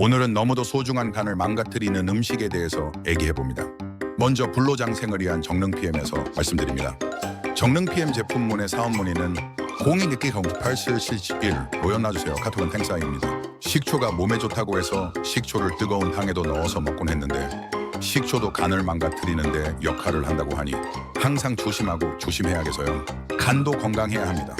오늘은 너무도 소중한 간을 망가뜨리는 음식에 대해서 얘기해봅니다. 먼저 불로장생을 위한 정릉 PM에서 말씀드립니다. 정릉 PM 제품문의 사은문의는 0262-087771 모연놔주세요. 카톡은 탱사입니다. 식초가 몸에 좋다고 해서 식초를 뜨거운 당에도 넣어서 먹곤 했는데 식초도 간을 망가뜨리는데 역할을 한다고 하니 항상 조심하고 조심해야겠어요. 간도 건강해야 합니다.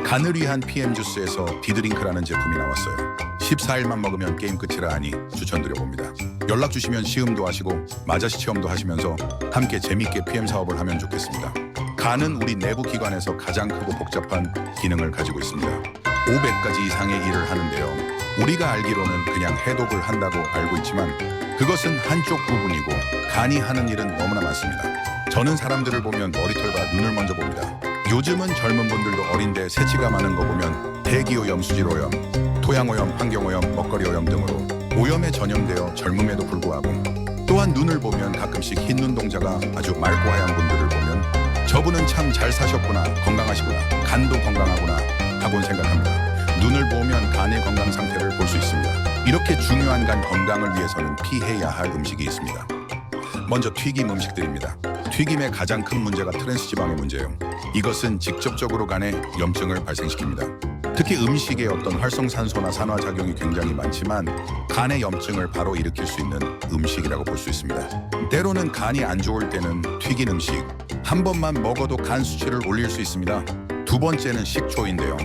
간을 위한 PM 주스에서 디드링크라는 제품이 나왔어요. 14일만 먹으면 게임 끝이라 하니 추천드려봅니다. 연락 주시면 시음도 하시고 마자시 체험도 하시면서 함께 재밌게 PM 사업을 하면 좋겠습니다. 간은 우리 내부 기관에서 가장 크고 복잡한 기능을 가지고 있습니다. 500가지 이상의 일을 하는데요. 우리가 알기로는 그냥 해독을 한다고 알고 있지만 그것은 한쪽 부분이고 간이 하는 일은 너무나 많습니다. 저는 사람들을 보면 머리털과 눈을 먼저 봅니다. 요즘은 젊은 분들도 어린데 새치가 많은 거 보면 대기오염, 수질오염, 토양오염, 환경오염, 먹거리오염 등으로 오염에 전염되어 젊음에도 불구하고 또한 눈을 보면 가끔씩 흰 눈동자가 아주 맑고 하얀 분들을 보면 저분은 참 잘 사셨구나, 건강하시구나, 간도 건강하구나 하곤 생각합니다. 눈을 보면 간의 건강 상태를 볼 수 있습니다. 이렇게 중요한 간 건강을 위해서는 피해야 할 음식이 있습니다. 먼저 튀김 음식들입니다. 튀김의 가장 큰 문제가 트랜스지방의 문제예요. 이것은 직접적으로 간에 염증을 발생시킵니다. 특히 음식의 어떤 활성산소나 산화작용이 굉장히 많지만 간의 염증을 바로 일으킬 수 있는 음식이라고 볼 수 있습니다. 때로는 간이 안 좋을 때는 튀긴 음식 한 번만 먹어도 간 수치를 올릴 수 있습니다. 두 번째는 식초인데요.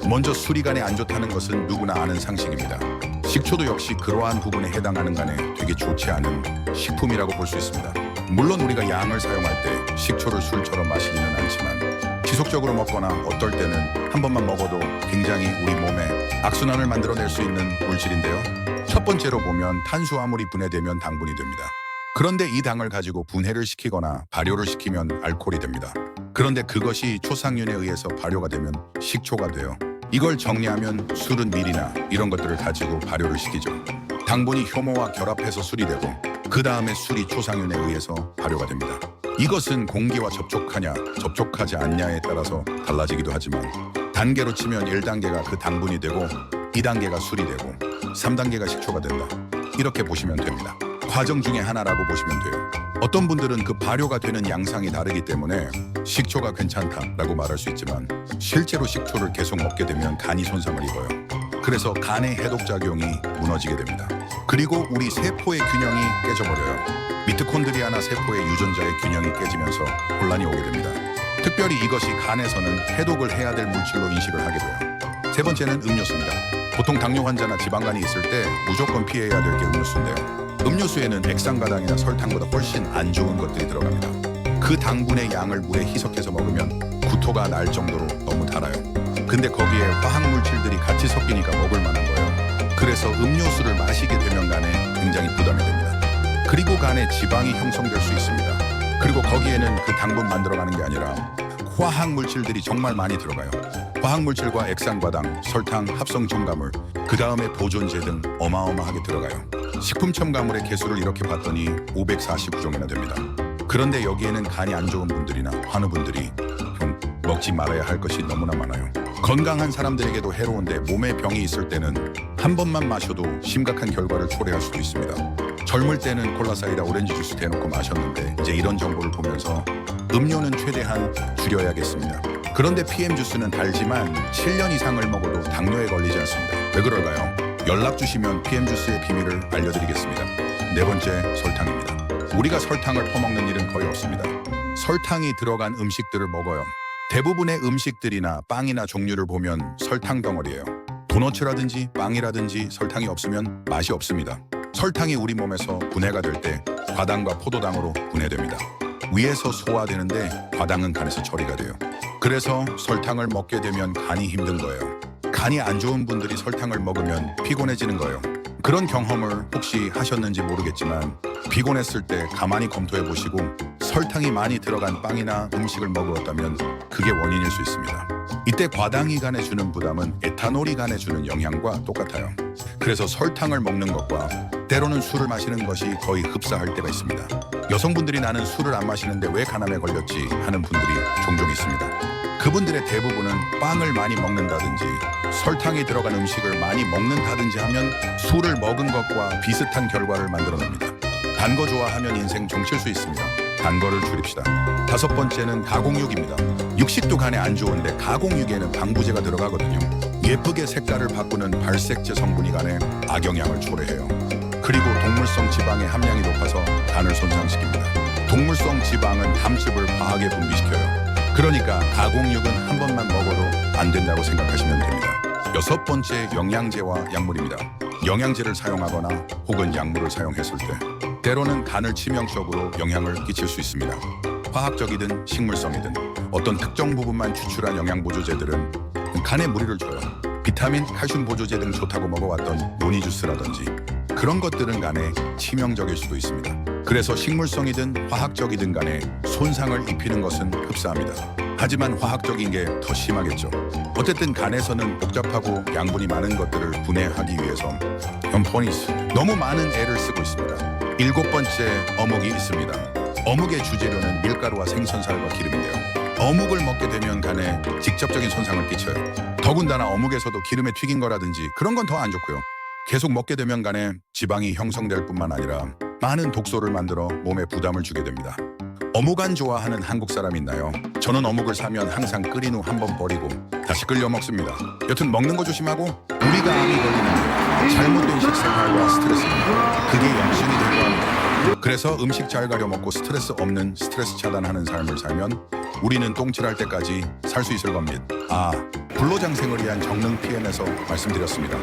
먼저 술이 간에 안 좋다는 것은 누구나 아는 상식입니다. 식초도 역시 그러한 부분에 해당하는 간에 되게 좋지 않은 식품이라고 볼 수 있습니다. 물론 우리가 양을 사용할 때 식초를 술처럼 마시지는 않지만 지속적으로 먹거나 어떨 때는 한 번만 먹어도 굉장히 우리 몸에 악순환을 만들어낼 수 있는 물질인데요. 첫 번째로 보면 탄수화물이 분해되면 당분이 됩니다. 그런데 이 당을 가지고 분해를 시키거나 발효를 시키면 알코올이 됩니다. 그런데 그것이 초상윤에 의해서 발효가 되면 식초가 돼요. 이걸 정리하면 술은 밀이나 이런 것들을 가지고 발효를 시키죠. 당분이 효모와 결합해서 술이 되고 그 다음에 술이 초상윤에 의해서 발효가 됩니다. 이것은 공기와 접촉하냐 접촉하지 않냐에 따라서 달라지기도 하지만 단계로 치면 1단계가 그 당분이 되고 2단계가 술이 되고 3단계가 식초가 된다. 이렇게 보시면 됩니다. 과정 중에 하나라고 보시면 돼요. 어떤 분들은 그 발효가 되는 양상이 다르기 때문에 식초가 괜찮다라고 말할 수 있지만 실제로 식초를 계속 먹게 되면 간이 손상을 입어요. 그래서 간의 해독작용이 무너지게 됩니다. 그리고 우리 세포의 균형이 깨져버려요. 미토콘드리아나 세포의 유전자의 균형이 깨지면서 혼란이 오게 됩니다. 특별히 이것이 간에서는 해독을 해야 될 물질로 인식을 하게 돼요. 세 번째는 음료수입니다. 보통 당뇨 환자나 지방간이 있을 때 무조건 피해야 될 게 음료수인데요. 음료수에는 액상과당이나 설탕보다 훨씬 안 좋은 것들이 들어갑니다. 그 당분의 양을 물에 희석해서 먹으면 구토가 날 정도로 너무 달아요. 근데 거기에 화학물질들이 같이 섞이니까 먹을 만한 거예요. 그래서 음료수를 마시게 되면 간에 굉장히 부담이 됩니다. 그리고 간에 지방이 형성될 수 있습니다. 그리고 거기에는 그 당분 만들어가는 게 아니라 화학물질들이 정말 많이 들어가요. 화학물질과 액상과당, 설탕, 합성 첨가물, 그 다음에 보존제 등 어마어마하게 들어가요. 식품 첨가물의 개수를 이렇게 봤더니 549종이나 됩니다. 그런데 여기에는 간이 안 좋은 분들이나 환우분들이 좀 먹지 말아야 할 것이 너무나 많아요. 건강한 사람들에게도 해로운데 몸에 병이 있을 때는 한 번만 마셔도 심각한 결과를 초래할 수도 있습니다. 젊을 때는 콜라사이다 오렌지 주스 대놓고 마셨는데 이제 이런 정보를 보면서 음료는 최대한 줄여야겠습니다. 그런데 PM 주스는 달지만 7년 이상을 먹어도 당뇨에 걸리지 않습니다. 왜 그럴까요? 연락 주시면 PM 주스의 비밀을 알려드리겠습니다. 네 번째, 설탕입니다. 우리가 설탕을 퍼먹는 일은 거의 없습니다. 설탕이 들어간 음식들을 먹어요. 대부분의 음식들이나 빵이나 종류를 보면 설탕 덩어리예요. 도너츠라든지 빵이라든지 설탕이 없으면 맛이 없습니다. 설탕이 우리 몸에서 분해가 될 때 과당과 포도당으로 분해됩니다. 위에서 소화되는데 과당은 간에서 처리가 돼요. 그래서 설탕을 먹게 되면 간이 힘든 거예요. 간이 안 좋은 분들이 설탕을 먹으면 피곤해지는 거예요. 그런 경험을 혹시 하셨는지 모르겠지만 피곤했을 때 가만히 검토해 보시고 설탕이 많이 들어간 빵이나 음식을 먹었다면 그게 원인일 수 있습니다. 이때 과당이 간에 주는 부담은 에탄올이 간에 주는 영향과 똑같아요. 그래서 설탕을 먹는 것과 때로는 술을 마시는 것이 거의 흡사할 때가 있습니다. 여성분들이 나는 술을 안 마시는데 왜 간암에 걸렸지 하는 분들이 종종 있습니다. 그분들의 대부분은 빵을 많이 먹는다든지 설탕이 들어간 음식을 많이 먹는다든지 하면 술을 먹은 것과 비슷한 결과를 만들어냅니다. 단 거 좋아하면 인생 종칠 수 있습니다. 단 거를 줄입시다. 다섯 번째는 가공육입니다. 육식도 간에 안 좋은데 가공육에는 방부제가 들어가거든요. 예쁘게 색깔을 바꾸는 발색제 성분이 간에 악영향을 초래해요. 그리고 동물성 지방의 함량이 높아서 간을 손상시킵니다. 동물성 지방은 담즙을 과하게 분비시켜요. 그러니까 가공육은 한 번만 먹어도 안 된다고 생각하시면 됩니다. 여섯 번째, 영양제와 약물입니다. 영양제를 사용하거나 혹은 약물을 사용했을 때 때로는 간을 치명적으로 영향을 끼칠 수 있습니다. 화학적이든 식물성이든 어떤 특정 부분만 추출한 영양보조제들은 간에 무리를 줘요. 비타민, 칼슘 보조제 등 좋다고 먹어왔던 노니 주스라든지 그런 것들은 간에 치명적일 수도 있습니다. 그래서 식물성이든 화학적이든 간에 손상을 입히는 것은 흡사합니다. 하지만 화학적인 게 더 심하겠죠. 어쨌든 간에서는 복잡하고 양분이 많은 것들을 분해하기 위해서 연포니스 너무 많은 애를 쓰고 있습니다. 일곱 번째, 어묵이 있습니다. 어묵의 주재료는 밀가루와 생선살과 기름인데요. 어묵을 먹게 되면 간에 직접적인 손상을 끼쳐요. 더군다나 어묵에서도 기름에 튀긴 거라든지 그런 건 더 안 좋고요. 계속 먹게 되면 간에 지방이 형성될 뿐만 아니라 많은 독소를 만들어 몸에 부담을 주게 됩니다. 어묵 안 좋아하는 한국 사람 있나요? 저는 어묵을 사면 항상 끓인 후 한 번 버리고 다시 끓여 먹습니다. 여튼 먹는 거 조심하고 우리가 암이 걸리는 게 잘못된 식생활과 스트레스입니다. 그게 염증이 될 겁니다. 그래서 음식 잘 가려 먹고 스트레스 없는 스트레스 차단하는 삶을 살면 우리는 똥칠할 때까지 살 수 있을 겁니다. 불로장생을 위한 정능 PM에서 말씀드렸습니다.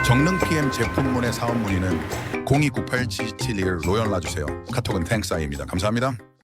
정능 PM 제품문의 사업 문의는 0298-771 로연라 주세요. 카톡은 땡사이입니다. 감사합니다.